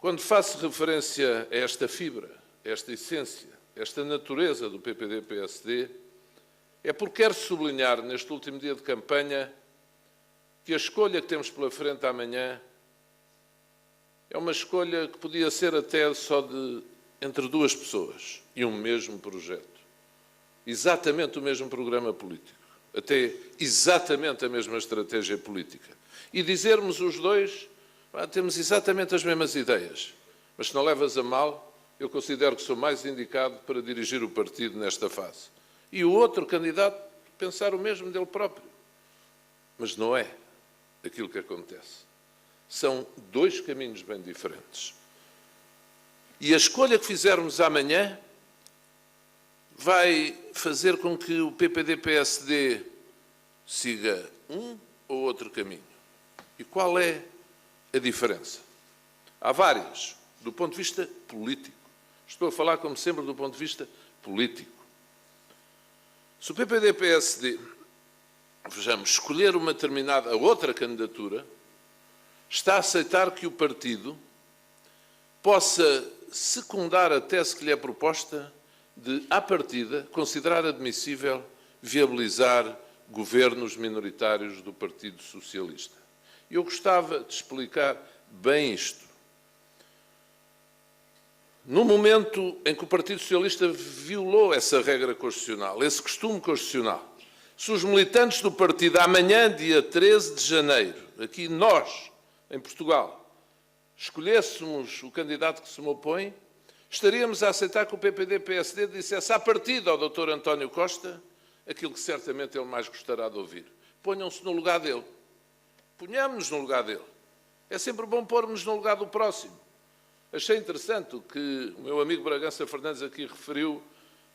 Quando faço referência a esta fibra, a esta essência, a esta natureza do PPD-PSD, é porque quero sublinhar, neste último dia de campanha, que a escolha que temos pela frente amanhã é uma escolha que podia ser até só entre duas pessoas e um mesmo projeto. Exatamente o mesmo programa político, até exatamente a mesma estratégia política. E dizermos os dois, temos exatamente as mesmas ideias, mas se não levas a mal, eu considero que sou mais indicado para dirigir o partido nesta fase. E o outro candidato pensar o mesmo dele próprio. Mas não é aquilo que acontece. São dois caminhos bem diferentes. E a escolha que fizermos amanhã vai fazer com que o PPD-PSD siga um ou outro caminho. E qual é a diferença? Há várias, do ponto de vista político. Estou a falar, como sempre, do ponto de vista político. Se o PPD-PSD, vejamos, escolher uma determinada, outra candidatura, está a aceitar que o partido possa secundar a tese que lhe é proposta de, à partida, considerar admissível viabilizar governos minoritários do Partido Socialista. Eu gostava de explicar bem isto. No momento em que o Partido Socialista violou essa regra constitucional, esse costume constitucional, se os militantes do partido, amanhã, dia 13 de janeiro, aqui nós, em Portugal, escolhêssemos o candidato que se me opõe, estaríamos a aceitar que o PPD-PSD dissesse à partida ao Dr. António Costa aquilo que certamente ele mais gostará de ouvir. Ponham-se no lugar dele. Ponhamos-nos no lugar dele. É sempre bom pôr-nos no lugar do próximo. Achei interessante o que o meu amigo Bragança Fernandes aqui referiu,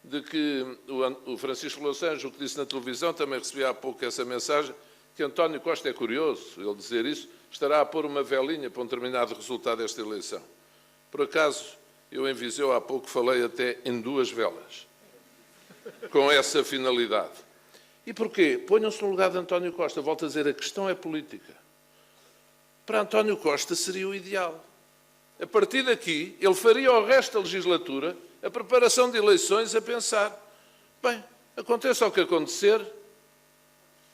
de que o Francisco Louçães, o que disse na televisão, também recebi há pouco essa mensagem, que António Costa é curioso, ele dizer isso, estará a pôr uma velinha para um determinado resultado desta eleição. Por acaso, eu em Viseu há pouco falei até em 2 velas, com essa finalidade. E porquê? Ponham-se no lugar de António Costa. Volto a dizer, a questão é política. Para António Costa seria o ideal. A partir daqui, ele faria o resto da legislatura a preparação de eleições a pensar, bem, aconteça o que acontecer,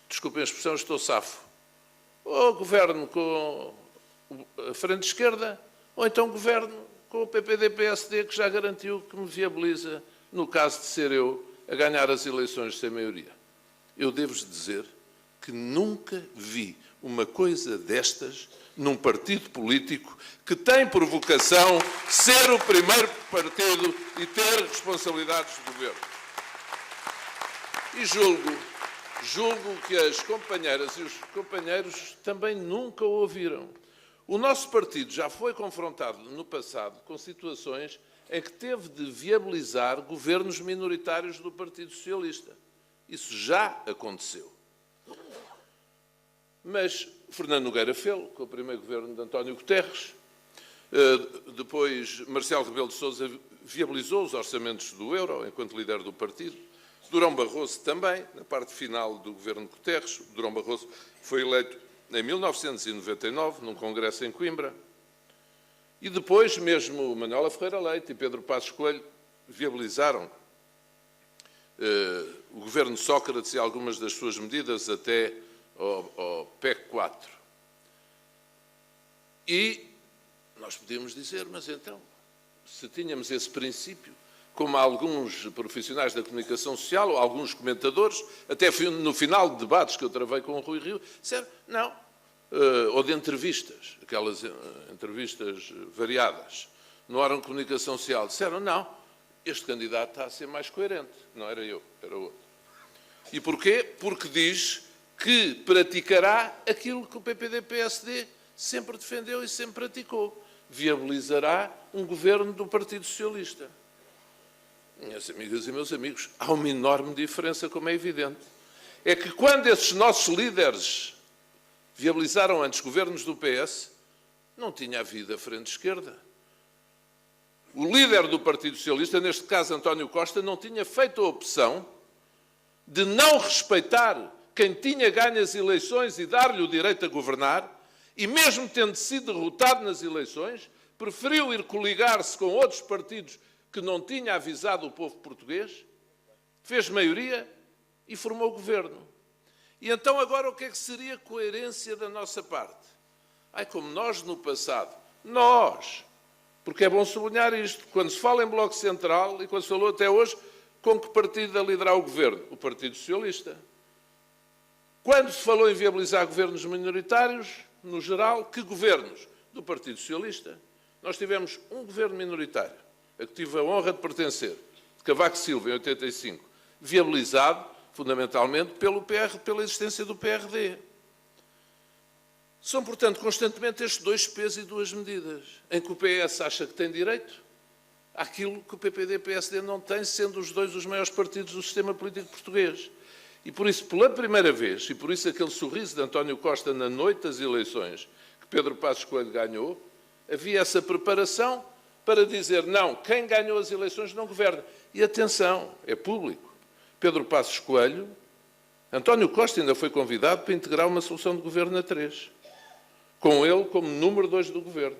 desculpem a expressão, estou safo, ou governo com a frente esquerda, ou então governo com o PPD-PSD, que já garantiu que me viabiliza, no caso de ser eu, a ganhar as eleições sem maioria. Eu devo-vos dizer que nunca vi uma coisa destas num partido político que tem por vocação ser o primeiro partido e ter responsabilidades de governo. E julgo que as companheiras e os companheiros também nunca o ouviram. O nosso partido já foi confrontado no passado com situações em que teve de viabilizar governos minoritários do Partido Socialista. Isso já aconteceu. Mas Fernando Nogueira fê-lo, com o primeiro governo de António Guterres. Depois, Marcelo Rebelo de Sousa viabilizou os orçamentos do euro, enquanto líder do partido. Durão Barroso também, na parte final do governo Guterres. Durão Barroso foi eleito em 1999, num congresso em Coimbra. E depois, mesmo Manuela Ferreira Leite e Pedro Passos Coelho viabilizaram o governo Sócrates e algumas das suas medidas até ao PEC 4. E nós podíamos dizer, mas então, se tínhamos esse princípio, como alguns profissionais da comunicação social ou alguns comentadores, até no final de debates que eu travei com o Rui Rio, disseram, não, ou de entrevistas, aquelas entrevistas variadas, no órgão de comunicação social, disseram, não, este candidato está a ser mais coerente. Não era eu, era outro. E porquê? Porque diz que praticará aquilo que o PPD-PSD sempre defendeu e sempre praticou. Viabilizará um governo do Partido Socialista. Minhas amigas e meus amigos, há uma enorme diferença, como é evidente. É que quando esses nossos líderes viabilizaram antes governos do PS, não tinha havido a frente esquerda. O líder do Partido Socialista, neste caso António Costa, não tinha feito a opção de não respeitar quem tinha ganho as eleições e dar-lhe o direito a governar E mesmo tendo sido derrotado nas eleições, preferiu ir coligar-se com outros partidos que não tinha avisado o povo português, fez maioria e formou o governo. E então agora o que é que seria coerência da nossa parte? Como nós no passado, porque é bom sublinhar isto, quando se fala em Bloco Central, e quando se falou até hoje, com que partido a liderar o governo? O Partido Socialista. Quando se falou em viabilizar governos minoritários, no geral, que governos? Do Partido Socialista. Nós tivemos um governo minoritário, a que tive a honra de pertencer, de Cavaco Silva, em 85, viabilizado, fundamentalmente, pela existência do PRD. São, portanto, constantemente estes dois pesos e duas medidas, em que o PS acha que tem direito àquilo que o PPD e o PSD não têm, sendo os dois os maiores partidos do sistema político português. E por isso, pela primeira vez, e por isso aquele sorriso de António Costa na noite das eleições, que Pedro Passos Coelho ganhou, havia essa preparação para dizer, não, quem ganhou as eleições não governa. E atenção, é público. Pedro Passos Coelho, António Costa ainda foi convidado para integrar uma solução de governo a 3, com ele como número 2 do governo.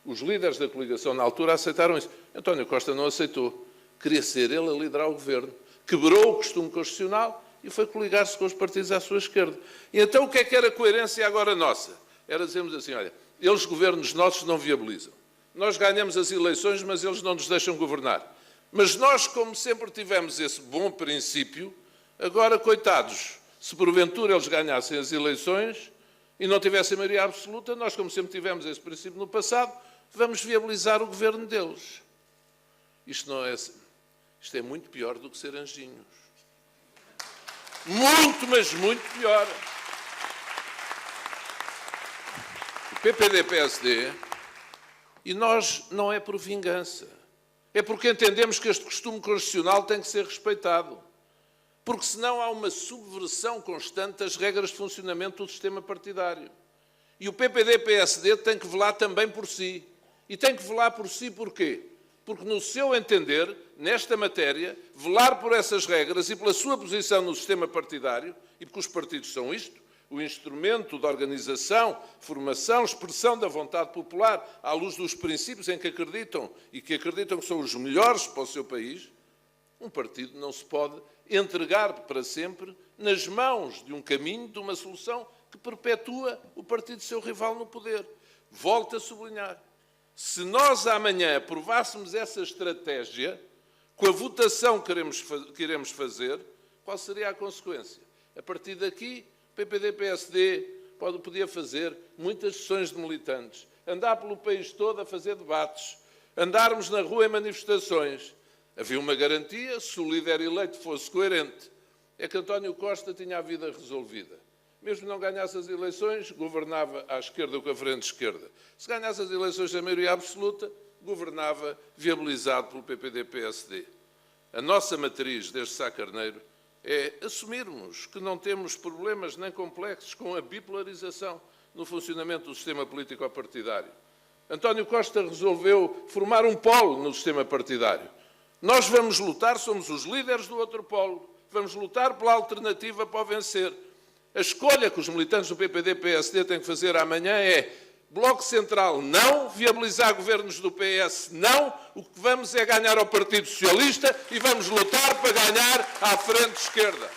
Os líderes da coligação na altura aceitaram isso. António Costa não aceitou. Queria ser ele a liderar o governo. Quebrou o costume constitucional e foi coligar-se com os partidos à sua esquerda. E então o que é que era a coerência agora nossa? Era dizermos assim, olha, eles governos nossos não viabilizam. Nós ganhamos as eleições, mas eles não nos deixam governar. Mas nós, como sempre tivemos esse bom princípio, agora, coitados, se porventura eles ganhassem as eleições e não tivessem maioria absoluta, nós, como sempre tivemos esse princípio no passado, vamos viabilizar o governo deles. Isto é muito pior do que ser anjinhos. Muito, mas muito pior. O PPD-PSD, e nós não é por vingança, é porque entendemos que este costume constitucional tem que ser respeitado. Porque senão há uma subversão constante das regras de funcionamento do sistema partidário. E o PPD-PSD tem que velar também por si. E tem que velar por si porquê? Porque, no seu entender, nesta matéria, velar por essas regras e pela sua posição no sistema partidário, e porque os partidos são isto, o instrumento de organização, formação, expressão da vontade popular, à luz dos princípios em que acreditam e que acreditam que são os melhores para o seu país, um partido não se pode entregar para sempre nas mãos de um caminho, de uma solução que perpetua o partido seu rival no poder. Volto a sublinhar. Se nós amanhã aprovássemos essa estratégia, com a votação que iremos fazer, qual seria a consequência? A partir daqui, o PPD-PSD podia fazer muitas sessões de militantes, andar pelo país todo a fazer debates, andarmos na rua em manifestações. Havia uma garantia, se o líder eleito fosse coerente, é que António Costa tinha a vida resolvida. Mesmo não ganhasse as eleições, governava à esquerda com a frente esquerda. Se ganhasse as eleições da maioria absoluta, governava viabilizado pelo PPD-PSD. A nossa matriz deste Sá Carneiro é assumirmos que não temos problemas nem complexos com a bipolarização no funcionamento do sistema político-partidário. António Costa resolveu formar um polo no sistema partidário. Nós vamos lutar, somos os líderes do outro polo, vamos lutar pela alternativa para o vencer. A escolha que os militantes do PPD-PSD têm que fazer amanhã é Bloco Central não, viabilizar governos do PS não, o que vamos é ganhar ao Partido Socialista e vamos lutar para ganhar à frente esquerda.